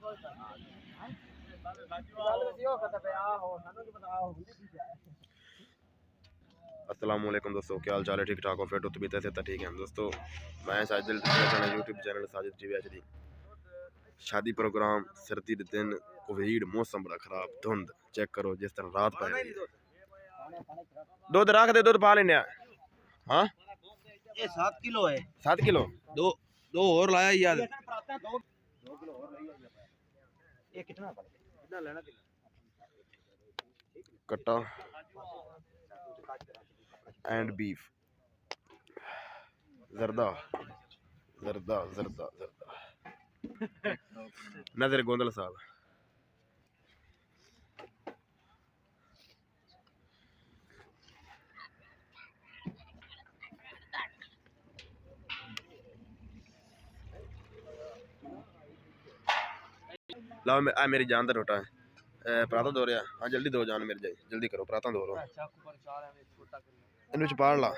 अस्सलाम वालेकुम दोस्तों, क्या हाल चाल है? ठीक ठाक हो? फिर तो तबीयत से तो ठीक है दोस्तों। मैं Sajid YouTube channel Sajid TV H D. शादी प्रोग्राम, सर्दी के दिन, कोविड, मौसम बड़ा खराब, धुंध चेक करो जिस तरह रात पै रही है। दूध रख दे, दूध पा लेने। हाँ ये 7 किलो है। 7 किलो दो और लाया यार। ये कितना कितना लेना? कट्टा एंड बीफ, जर्दा जर्दा जर्दा जर्दा नजर गोंदल साहब। लाओ मेरी जान का टोटा है। पराता दो रहा। हाँ जल्दी दो जान मेरी जाए, जल्दी करो, पराता दो लो। इन पाड़ ला।